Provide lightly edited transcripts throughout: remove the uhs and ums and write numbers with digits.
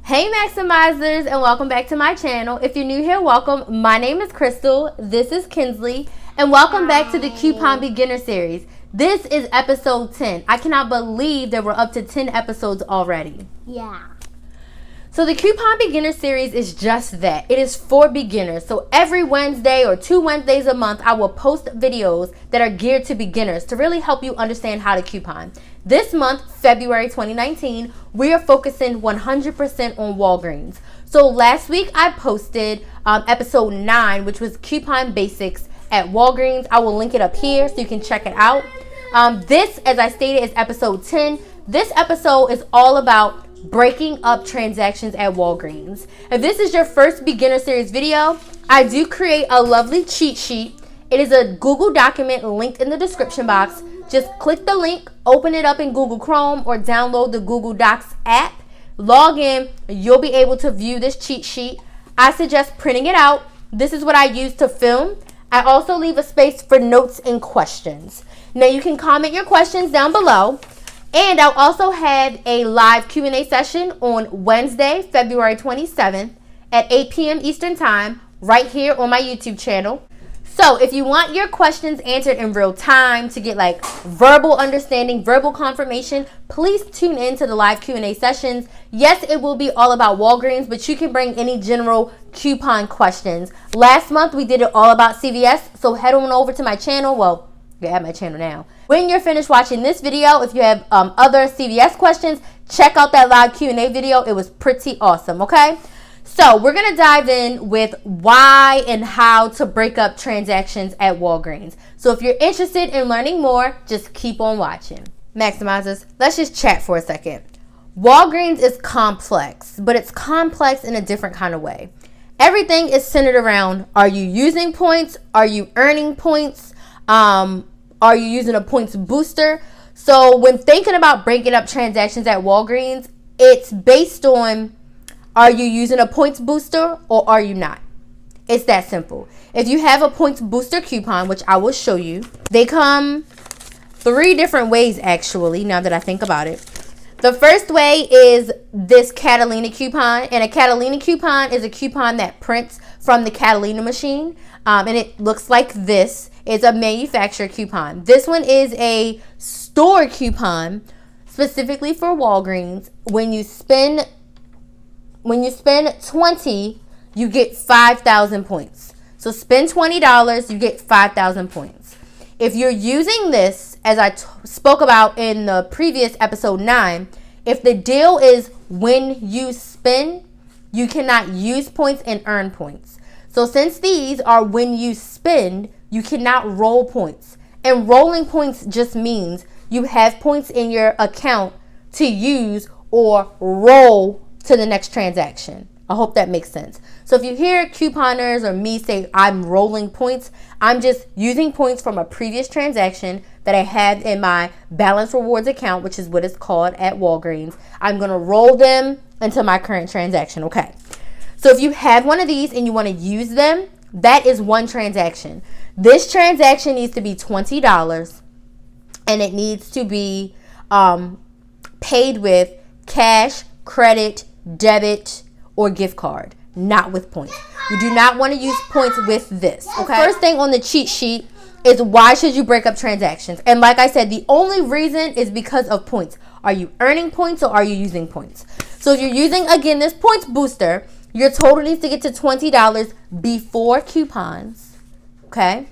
Hey Maximizers, and welcome back to my channel. If you're new here, welcome. My name is Crystal, this is Kinsley, and welcome back to the Coupon Beginner Series. This is episode 10. I cannot believe that we're up to 10 episodes already. Yeah. So the Coupon Beginner Series is just that. It is for beginners. So every Wednesday or 2 Wednesdays a month, I will post videos that are geared to beginners to really help you understand how to coupon. This month, February 2019, we are focusing 100% on Walgreens. So last week I posted episode 9, which was Coupon Basics at Walgreens. I will link it up here so you can check it out. This, as I stated, is episode 10. This episode is all about breaking up transactions at Walgreens. If this is your first beginner series video, I do create a lovely cheat sheet. It is a Google document linked in the description box. Just click the link, open it up in Google Chrome, or download the Google Docs app. Log in, you'll be able to view this cheat sheet. I suggest printing it out. This is what I use to film. I also leave a space for notes and questions. Now you can comment your questions down below. And I'll also have a live Q&A session on Wednesday, February 27th at 8 p.m. Eastern Time right here on my YouTube channel. So if you want your questions answered in real time to get like verbal understanding, verbal confirmation, please tune in to the live Q&A sessions. Yes, it will be all about Walgreens, but you can bring any general coupon questions. Last month we did it all about CVS, so head on over to my channel. Well, you're at my channel now. When you're finished watching this video, if you have other CVS questions, check out that live Q&A video. It was pretty awesome, okay? So we're going to dive in with why and how to break up transactions at Walgreens. So if you're interested in learning more, just keep on watching. Maximizers, let's just chat for a second. Walgreens is complex, but it's complex in a different kind of way. Everything is centered around, are you using points? Are you earning points? Are you using a points booster? So when thinking about breaking up transactions at Walgreens, it's based on, are you using a points booster or are you not? It's that simple. If you have a points booster coupon, which I will show you, they come 3 different ways actually, now that I think about it. The first way is this Catalina coupon, and a Catalina coupon is a coupon that prints from the Catalina machine, and it looks like this. It's a manufacturer coupon. This one is a store coupon specifically for Walgreens. When you spend 20, you get 5,000 points. So spend $20, you get 5,000 points. If you're using this, as I spoke about in the previous episode 9, if the deal is when you spend, you cannot use points and earn points. So since these are when you spend, you cannot roll points. And rolling points just means you have points in your account to use or roll to the next transaction. I hope that makes sense. So if you hear couponers or me say I'm rolling points, I'm just using points from a previous transaction that I had in my balance rewards account, which is what it's called at Walgreens. I'm going to roll them into my current transaction. Okay. So if you have one of these and you want to use them, that is one transaction. This transaction needs to be $20 and it needs to be paid with cash, credit, debit, or gift card, not with points. You do not want to use points with this, okay? First thing on the cheat sheet is why should you break up transactions? And like I said, the only reason is because of points. Are you earning points or are you using points? So if you're using, again, this points booster, your total needs to get to $20 before coupons, okay?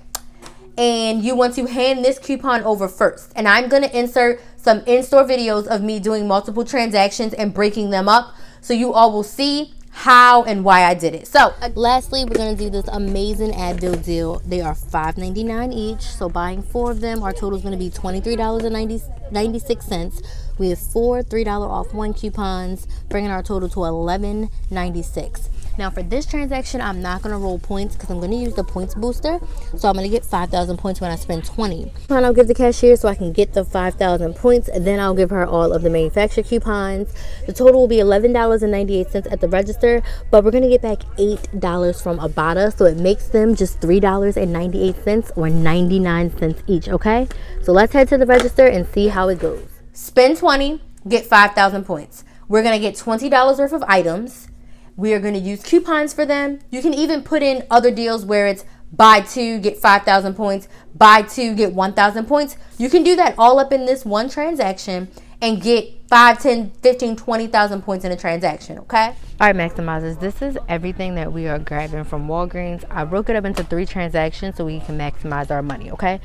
And you want to hand this coupon over first. And I'm going to insert some in-store videos of me doing multiple transactions and breaking them up so you all will see how and why I did it. So lastly, we're going to do this amazing Advil deal. They are $5.99 each. So buying 4 of them, our total is going to be $23.96. We have 4 $3 off 1 coupons, bringing our total to $11.96. Now for this transaction, I'm not going to roll points because I'm going to use the points booster. So I'm going to get 5,000 points when I spend 20. And I'll give the cashier so I can get the 5,000 points. And then I'll give her all of the manufacturer coupons. The total will be $11.98 at the register. But we're going to get back $8 from Ibotta. So it makes them just $3.98 or 99 cents each, okay? So let's head to the register and see how it goes. Spend 20, get 5,000 points. We're going to get $20 worth of items. We are going to use coupons for them. You can even put in other deals where it's buy 2, get 5,000 points, buy 2, get 1,000 points. You can do that all up in this one transaction and get 5, 10, 15, 20,000 points in a transaction, okay? All right, Maximizers, this is everything that we are grabbing from Walgreens. I broke it up into 3 transactions so we can maximize our money, okay?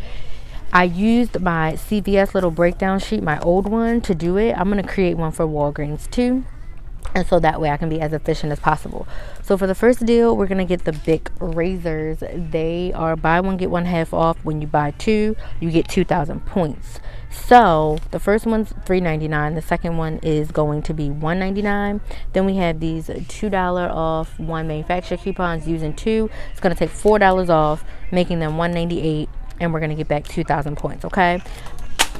I used my CVS little breakdown sheet, my old one, to do it. I'm going to create one for Walgreens too. And so that way I can be as efficient as possible. So for the first deal, we're going to get the Bic razors. They are buy one, get one half off. When you buy 2, you get 2,000 points. So the first one's $3.99. The second one is going to be $1.99. Then we have these $2 off one manufacturer coupons using 2. It's going to take $4 off, making them $1.98. And we're going to get back 2,000 points, okay?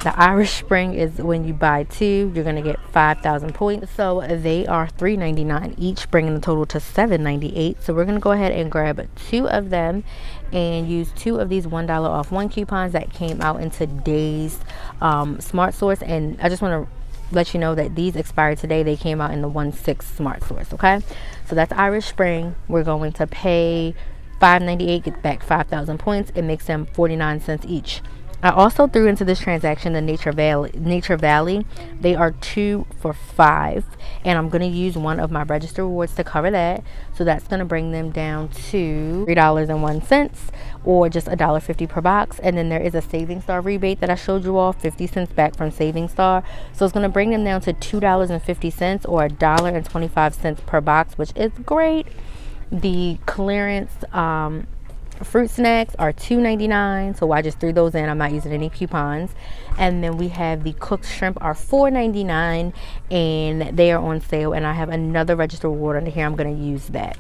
The Irish Spring is when you buy 2, you're going to get 5,000 points. So they are $3.99 each, bringing the total to $7.98. So we're going to go ahead and grab 2 of them and use 2 of these $1 off 1 coupons that came out in today's Smart Source. And I just want to let you know that these expired today. They came out in the 1/6 Smart Source, okay? So that's Irish Spring. We're going to pay $5.98, get back 5,000 points. It makes them 49 cents each. I also threw into this transaction the Nature Valley. They are 2 for $5, and I'm going to use one of my register rewards to cover that. So that's going to bring them down to $3.01, or just $1.50 per box. And then there is a Saving Star rebate that I showed you all, 50 cents back from Saving Star. So it's going to bring them down to $2.50, or $1.25 per box, which is great. The clearance fruit snacks are $2.99, so I just threw those in. I'm not using any coupons. And then we have the cooked shrimp are $4.99, and they are on sale. And I have another register reward under here. I'm going to use that.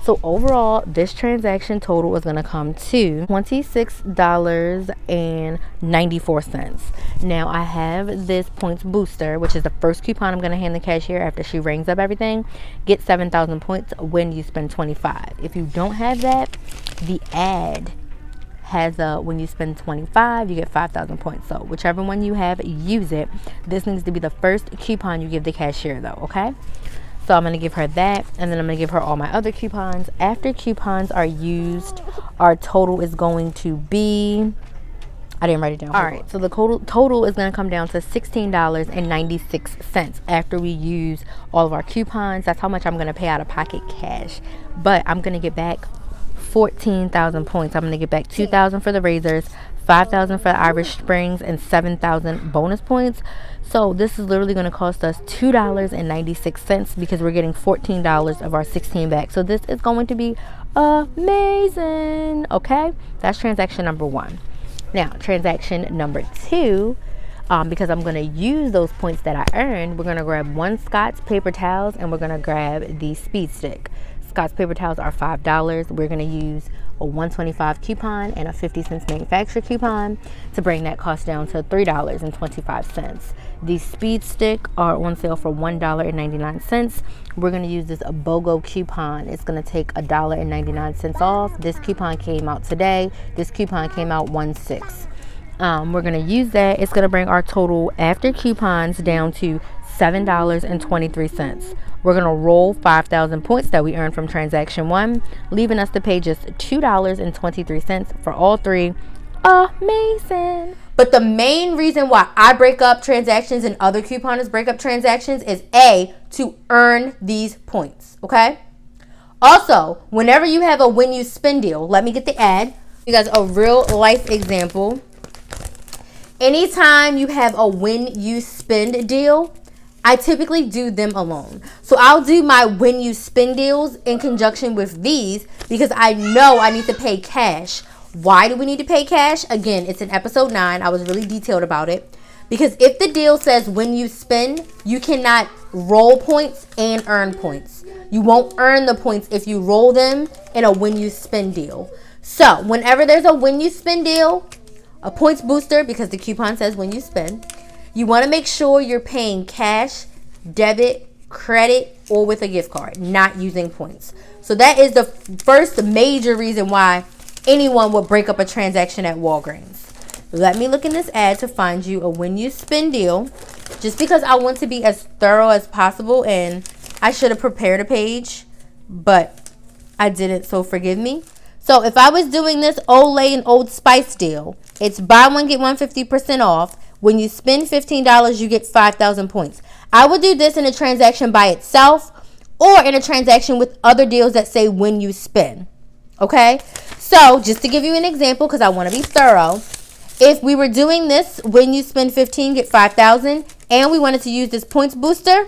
So overall, this transaction total is going to come to $26.94. Now I have this points booster, which is the first coupon I'm going to hand the cashier after she rings up everything. Get 7,000 points when you spend 25. If you don't have that, the ad has a when you spend 25, you get 5,000 points. So whichever one you have, use it. This needs to be the first coupon you give the cashier though, okay? So I'm going to give her that, and then I'm going to give her all my other coupons. After coupons are used, our total is going to be, I didn't write it down. All right, so the total is going to come down to $16.96 after we use all of our coupons. That's how much I'm going to pay out of pocket cash. But I'm going to get back 14,000 points. I'm going to get back 2,000 for the razors, 5,000 for the Irish Springs, and 7,000 bonus points. So this is literally going to cost us $2.96 because we're getting $14 of our 16 back. So this is going to be amazing. Okay, that's transaction number 1. Now transaction number 2, because I'm going to use those points that I earned, we're going to grab 1 Scott's paper towels, and we're going to grab the Speed Stick. Scott's paper towels are $5. We're going to use a $1.25 coupon and a 50 cents manufacturer coupon to bring that cost down to $3.25. The Speed Stick are on sale for $1.99. We're going to use this BOGO coupon. It's going to take $1.99 off. This coupon came out today. This coupon came out 1/6. We're going to use that. It's going to bring our total after coupons down to $7.23. We're going to roll 5,000 points that we earned from transaction 1, leaving us to pay just $2.23 for all 3. Amazing. But the main reason why I break up transactions and other couponers break up transactions is A, to earn these points, okay? Also, whenever you have a when you spend deal, let me get the ad. You guys, a real life example. Anytime you have a when you spend deal, I typically do them alone. So I'll do my when you spend deals in conjunction with these because I know I need to pay cash. Why do we need to pay cash? Again, it's in episode 9. I was really detailed about it. Because if the deal says when you spend, you cannot roll points and earn points. You won't earn the points if you roll them in a when you spend deal. So whenever there's a when you spend deal, a points booster, because the coupon says when you spend, you want to make sure you're paying cash, debit, credit, or with a gift card, not using points. So that is the first major reason why anyone would break up a transaction at Walgreens. Let me look in this ad to find you a when you spend deal. just because I want to be as thorough as possible, and I should have prepared a page, but I didn't, so forgive me. So if I was doing this Olay and Old Spice deal, it's buy one, get one 50% off. When you spend $15, you get 5,000 points. I would do this in a transaction by itself or in a transaction with other deals that say when you spend. Okay? So just to give you an example, because I want to be thorough, if we were doing this when you spend 15, get 5,000, and we wanted to use this points booster,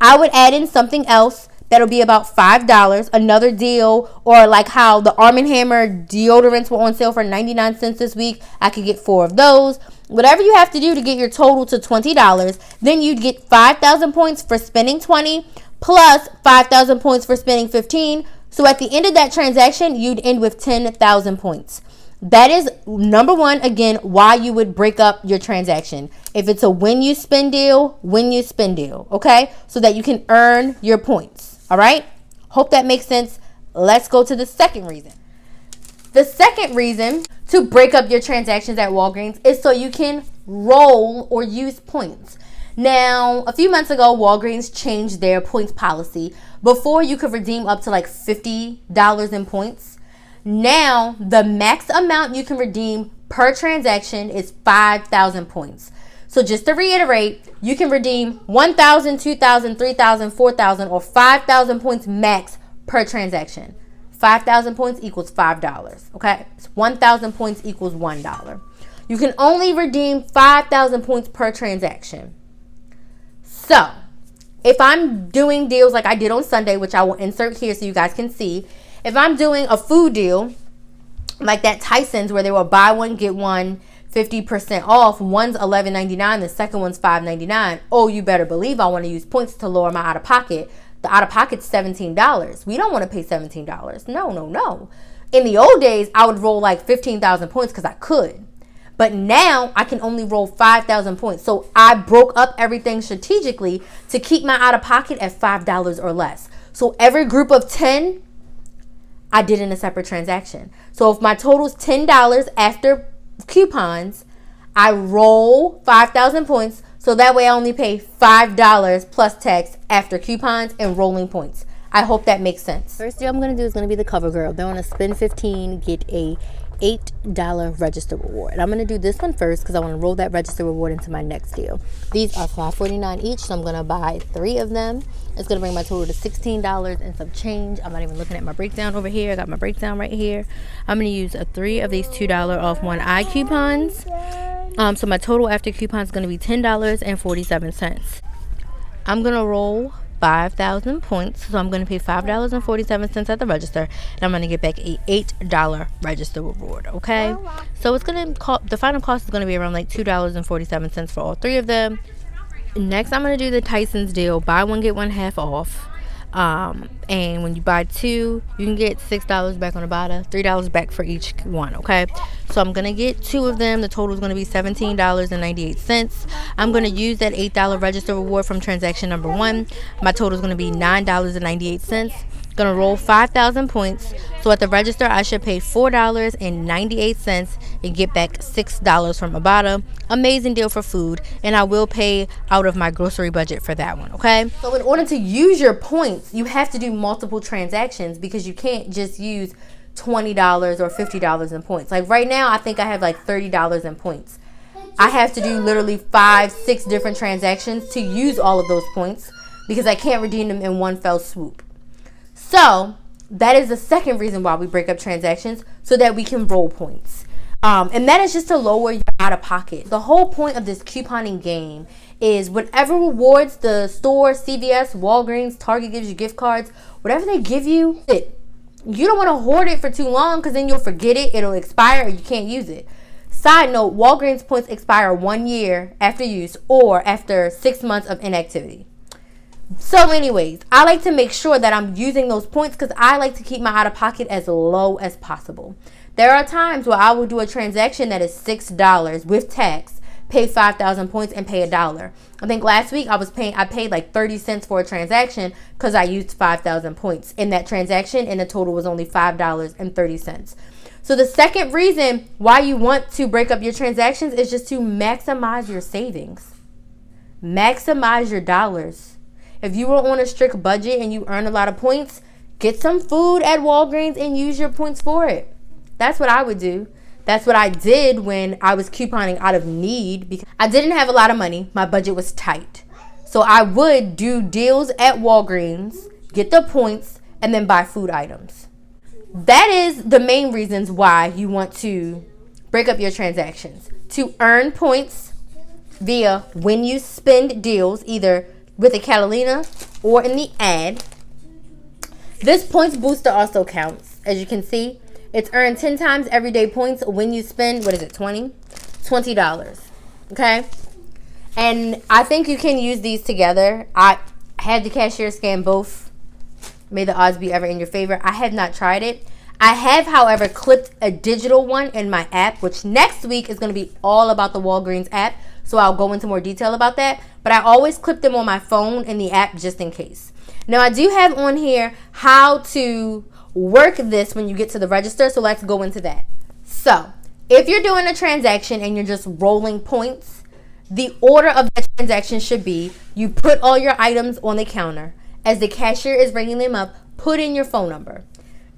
I would add in something else that'll be about $5, another deal, or like how the Arm & Hammer deodorants were on sale for 99 cents this week. I could get 4 of those. Whatever you have to do to get your total to $20, then you'd get 5,000 points for spending 20 plus 5,000 points for spending 15. So at the end of that transaction, you'd end with 10,000 points. That is, number one, again, why you would break up your transaction. If it's a when you spend deal, okay? So that you can earn your points, all right? Hope that makes sense. Let's go to the second reason. The second reason to break up your transactions at Walgreens is so you can roll or use points. Now, a few months ago, Walgreens changed their points policy. Before, you could redeem up to like $50 in points. Now, the max amount you can redeem per transaction is 5,000 points. So just to reiterate, you can redeem 1,000, 2,000, 3,000, 4,000, or 5,000 points max per transaction. 5,000 points equals $5, okay? 1,000 points equals $1. You can only redeem 5,000 points per transaction. So, if I'm doing deals like I did on Sunday, which I will insert here so you guys can see, if I'm doing a food deal, like that Tyson's where they will buy one, get one 50% off, one's $11.99, the second one's $5.99. Oh, you better believe I want to use points to lower my out-of-pocket. The out-of-pocket's $17. We don't want to pay $17. No. In the old days, I would roll like 15,000 points because I could. But now I can only roll 5,000 points. So I broke up everything strategically to keep my out-of-pocket at $5 or less. So every group of 10, I did in a separate transaction. So if my total's $10 after coupons, I roll 5,000 points. So that way I only pay $5 plus tax after coupons and rolling points. I hope that makes sense. First deal I'm going to do is going to be the Cover Girl. They're on a spend 15, get a $8 register reward. I'm going to do this one first because I want to roll that register reward into my next deal. These are $5.49 each, so I'm going to buy 3 of them. It's going to bring my total to $16 and some change. I'm not even looking at my breakdown over here. I got my breakdown right here. I'm going to use 3 of these $2 off one eye coupons. So my total after coupons is going to be $10.47. I'm going to roll 5,000 points, so I'm going to pay $5.47 at the register, and I'm going to get back a $8 register reward. Okay, so it's going to the final cost is going to be around like $2.47 for all 3 of them. Next, I'm going to do the Tyson's deal, buy one get one half off. And when you buy 2, you can get $6 back on the bottom, $3 back for each one. Okay, so I'm gonna get 2 of them. The total is gonna be $17.98. I'm gonna use that $8 register reward from transaction number 1. My total is gonna be $9.98. Gonna roll 5,000 points. So at the register, I should pay $4.98 and get back $6 from Ibotta. Amazing deal for food, and I will pay out of my grocery budget for that one. Okay. So in order to use your points, you have to do multiple transactions because you can't just use $20 or $50 in points. Like right now, I think I have like $30 in points. I have to do literally 5-6 different transactions to use all of those points because I can't redeem them in one fell swoop. So that is the second reason why we break up transactions, so that we can roll points. And that is just to lower your out-of-pocket. The whole point of this couponing game is whatever rewards the store, CVS, Walgreens, Target gives you gift cards, whatever they give you, you don't want to hoard it for too long because then you'll forget it, it'll expire, or you can't use it. Side note, Walgreens points expire 1 year after use or after 6 months of inactivity. So anyways, I like to make sure that I'm using those points because I like to keep my out-of-pocket as low as possible. There are times where I will do a transaction that is $6 with tax, pay 5,000 points, and pay $1. I think last week I paid like 30 cents for a transaction because I used 5,000 points in that transaction, and the total was only $5.30. So the second reason why you want to break up your transactions is just to maximize your savings. Maximize your dollars. If you were on a strict budget and you earn a lot of points, get some food at Walgreens and use your points for it. That's what I would do. That's what I did when I was couponing out of need because I didn't have a lot of money. My budget was tight. So I would do deals at Walgreens, get the points, and then buy food items. That is the main reasons why you want to break up your transactions. To earn points via when you spend deals, either with the Catalina or in the ad. This points booster also counts. As you can see, it's earned 10 times everyday points when you spend, what is it, $20? Okay? And I think you can use these together. I had the cashier scan both. May the odds be ever in your favor. I have not tried it. I have, however, clipped a digital one in my app, which next week is going to be all about the Walgreens app. So I'll go into more detail about that. But I always clip them on my phone in the app just in case. Now, I do have on here how to work this when you get to the register. So let's go into that. So if you're doing a transaction and you're just rolling points, the order of that transaction should be you put all your items on the counter. As the cashier is bringing them up, put in your phone number.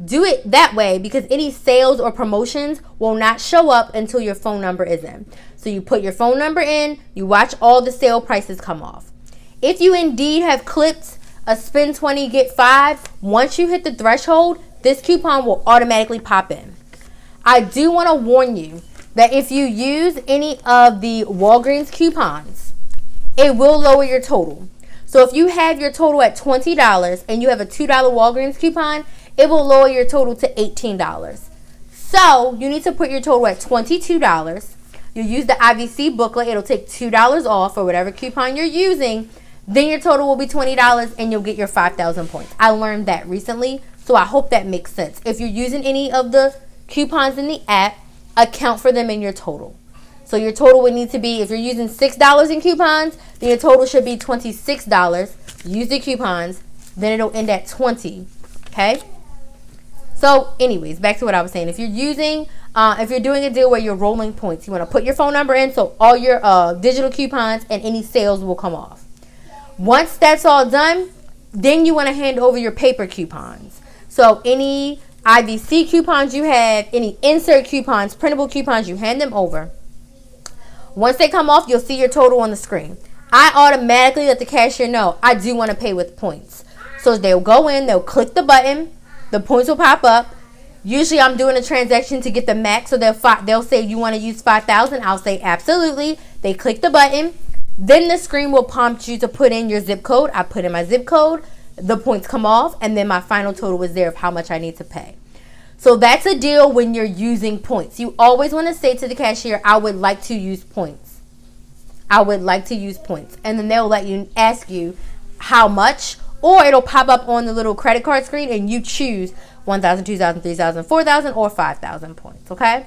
Do it that way because any sales or promotions will not show up until your phone number is in. So you put your phone number in, you watch all the sale prices come off. If you indeed have clipped a spend 20, get 5, once you hit the threshold, this coupon will automatically pop in. I do want to warn you that if you use any of the Walgreens coupons, it will lower your total. So if you have your total at $20 and you have a $2 Walgreens coupon, it will lower your total to $18. So you need to put your total at $22. You use the IVC booklet. It'll take $2 off for whatever coupon you're using. Then your total will be $20 and you'll get your 5,000 points. I learned that recently, so I hope that makes sense. If you're using any of the coupons in the app, account for them in your total. So your total would need to be, if you're using $6 in coupons, then your total should be $26. Use the coupons, then it'll end at 20. Okay? So anyways, back to what I was saying. If you're using, if you're doing a deal where you're rolling points, you want to put your phone number in so all your digital coupons and any sales will come off. Once that's all done, then you want to hand over your paper coupons. So any IVC coupons you have, any insert coupons, printable coupons, you hand them over. Once they come off, you'll see your total on the screen. I automatically let the cashier know I do want to pay with points. So they'll go in, they'll click the button, the points will pop up. Usually I'm doing a transaction to get the max, so they'll say you want to use 5,000. I'll say absolutely. They click the button. Then the screen will prompt you to put in your zip code. I put in my zip code. The points come off, and then my final total is there of how much I need to pay. So that's a deal when you're using points. You always want to say to the cashier, I would like to use points. I would like to use points. And then they'll ask you how much, or it'll pop up on the little credit card screen and you choose 1,000, 2,000, 3,000, 4,000, or 5,000 points, okay?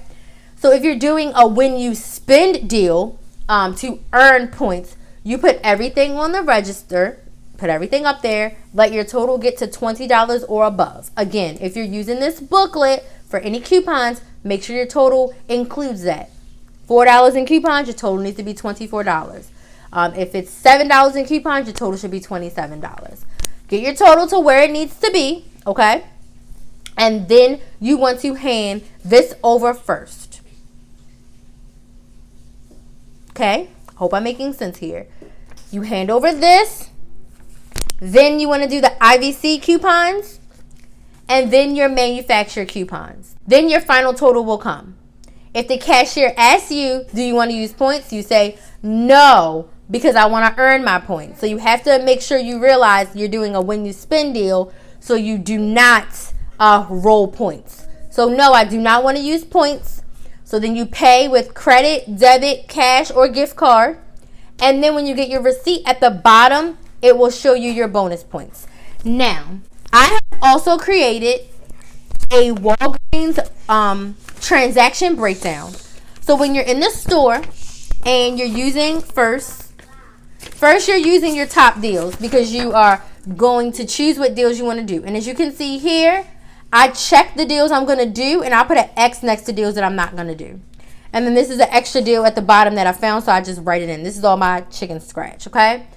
So if you're doing a when you spend deal to earn points, you put everything on the register, put everything up there, let your total get to $20 or above. Again, if you're using this booklet for any coupons, make sure your total includes that. $4 in coupons, your total needs to be $24. If it's $7 in coupons, your total should be $27. Get your total to where it needs to be, okay? And then you want to hand this over first. Okay? Hope I'm making sense here. You hand over this. Then you want to do the IVC coupons. And then your manufacturer coupons. Then your final total will come. If the cashier asks you, do you want to use points? You say, no, because I want to earn my points. So you have to make sure you realize you're doing a when you spend deal so you do not roll points. So no, I do not want to use points. So then you pay with credit, debit, cash, or gift card. And then when you get your receipt at the bottom, it will show you your bonus points. Now, I have also created a Walgreens transaction breakdown. So when you're in the store and you're using first you're using your top deals because you are going to choose what deals you want to do. And as you can see here, I check the deals I'm going to do and I'll put an X next to deals that I'm not going to do. And then this is an extra deal at the bottom that I found, so I just write it in. This is all my chicken scratch, okay?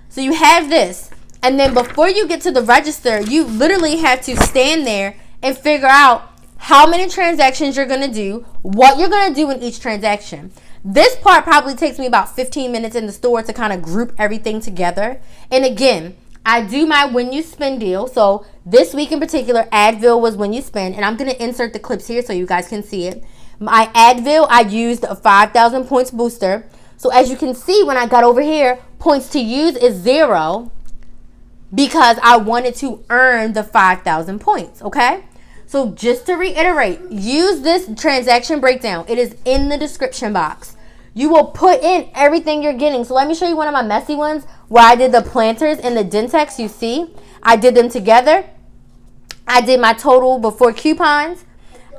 So you have this. And then before you get to the register, you literally have to stand there and figure out how many transactions you're going to do, what you're going to do in each transaction. This part probably takes me about 15 minutes in the store to kind of group everything together. And again, I do my when you spend deal. So this week in particular, Advil was when you spend. And I'm going to insert the clips here so you guys can see it. My Advil, I used a 5,000 points booster. So as you can see, when I got over here, points to use is 0 because I wanted to earn the 5,000 points, okay? So just to reiterate, use this transaction breakdown. It is in the description box. You will put in everything you're getting. So let me show you one of my messy ones where I did the planters and the Dentex. You see, I did them together. I did my total before coupons.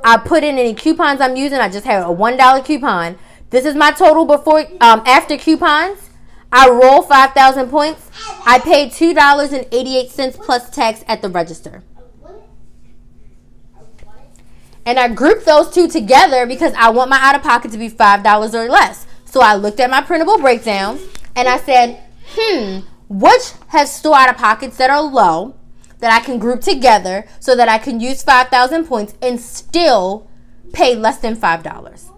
I put in any coupons I'm using. I just have a $1 coupon. This is my total before, after coupons. I roll 5,000 points. I paid $2.88 plus tax at the register. And I grouped those two together because I want my out-of-pocket to be $5 or less. So I looked at my printable breakdown and I said, which has store out-of-pockets that are low that I can group together so that I can use 5,000 points and still pay less than $5.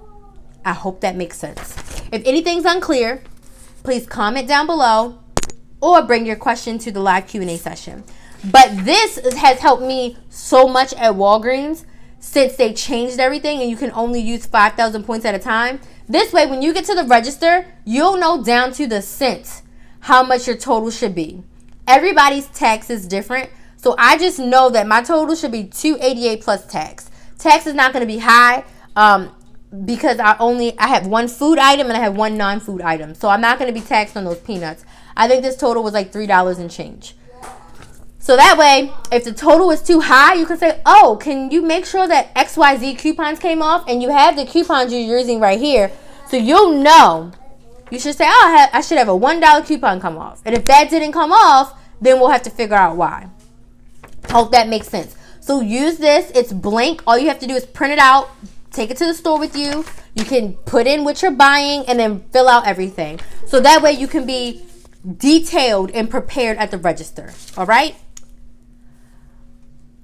I hope that makes sense. If anything's unclear, please comment down below or bring your question to the live Q&A session. But this has helped me so much at Walgreens since they changed everything and you can only use 5,000 points at a time. This way, when you get to the register, you'll know down to the cent how much your total should be. Everybody's tax is different, so I just know that my total should be $288 plus tax. Tax is not going to be high because I have one food item and I have one non-food item, so I'm not going to be taxed on those peanuts. I think this total was like $3 and change. So that way, if the total is too high, you can say, oh, can you make sure that XYZ coupons came off? And you have the coupons you're using right here. So you'll know. You should say, oh, I should have a $1 coupon come off. And if that didn't come off, then we'll have to figure out why. Hope that makes sense. So use this. It's blank. All you have to do is print it out. Take it to the store with you. You can put in what you're buying and then fill out everything. So that way you can be detailed and prepared at the register. All right?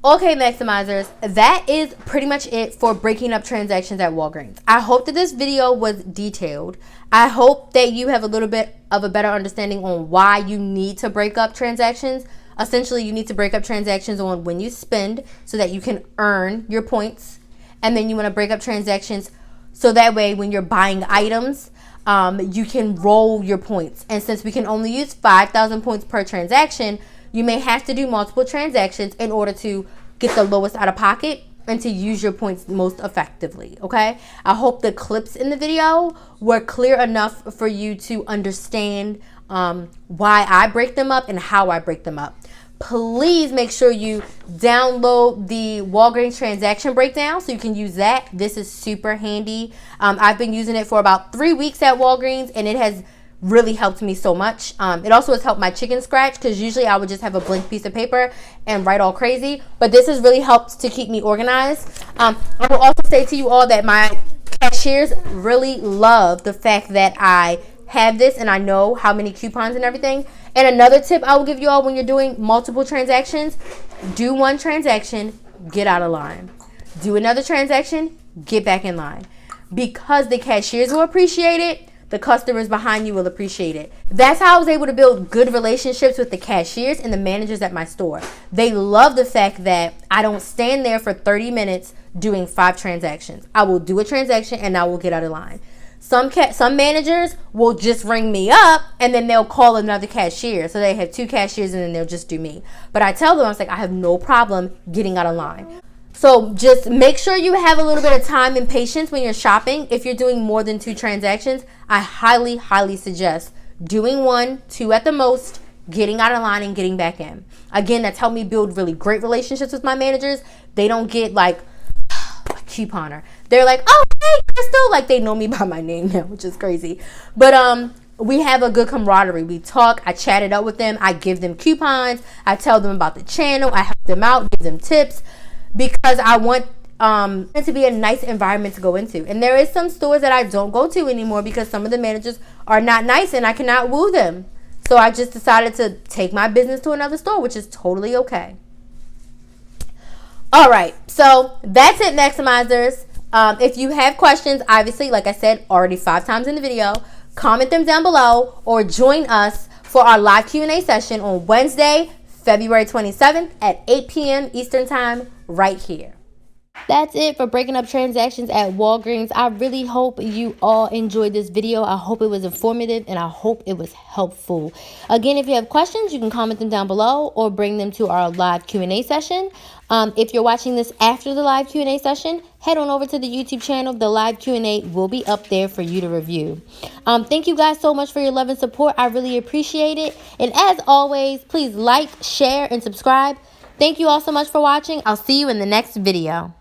Okay, Maximizers, that is pretty much it for breaking up transactions at Walgreens. I hope that this video was detailed. I hope that you have a little bit of a better understanding on why you need to break up transactions. Essentially, you need to break up transactions on when you spend so that you can earn your points. And then you want to break up transactions so that way when you're buying items, you can roll your points. And since we can only use 5,000 points per transaction, you may have to do multiple transactions in order to get the lowest out of pocket and to use your points most effectively, okay? I hope the clips in the video were clear enough for you to understand why I break them up and how I break them up. Please make sure you download the Walgreens transaction breakdown so you can use that. This is super handy. I've been using it for about 3 weeks at Walgreens and it has really helped me so much. It also has helped my chicken scratch because usually I would just have a blank piece of paper and write all crazy. But this has really helped to keep me organized. I will also say to you all that my cashiers really love the fact that I have this and I know how many coupons and everything. And another tip I will give you all when you're doing multiple transactions, do one transaction, get out of line. Do another transaction, get back in line. Because the cashiers will appreciate it, the customers behind you will appreciate it. That's how I was able to build good relationships with the cashiers and the managers at my store. They love the fact that I don't stand there for 30 minutes doing 5 transactions. I will do a transaction and I will get out of line. Some managers will just ring me up and then they'll call another cashier. So they have 2 cashiers and then they'll just do me. But I tell them, I was like, I have no problem getting out of line. So just make sure you have a little bit of time and patience when you're shopping. If you're doing more than 2 transactions, I highly, highly suggest doing 1, 2 at the most, getting out of line and getting back in. Again, that's helped me build really great relationships with my managers. They don't get like a couponer. They're like, oh, hey, Crystal. Like they know me by my name now, which is crazy. But we have a good camaraderie. We talk. I chat it up with them. I give them coupons. I tell them about the channel. I help them out, give them tips. Because I want to be a nice environment to go into. And there is some stores that I don't go to anymore because some of the managers are not nice and I cannot woo them. So I just decided to take my business to another store, which is totally okay. All right, so that's it, Maximizers. If you have questions, obviously, like I said already 5 times in the video, comment them down below or join us for our live Q&A session on Wednesday, February 27th at 8 p.m. Eastern Time right here. That's it for breaking up transactions at Walgreens. I really hope you all enjoyed this video. I hope it was informative and I hope it was helpful. Again, if you have questions, you can comment them down below or bring them to our live Q&A session. If you're watching this after the live Q&A session, head on over to the YouTube channel. The live Q&A will be up there for you to review. Thank you guys so much for your love and support. I really appreciate it. And as always, please like, share, and subscribe. Thank you all so much for watching. I'll see you in the next video.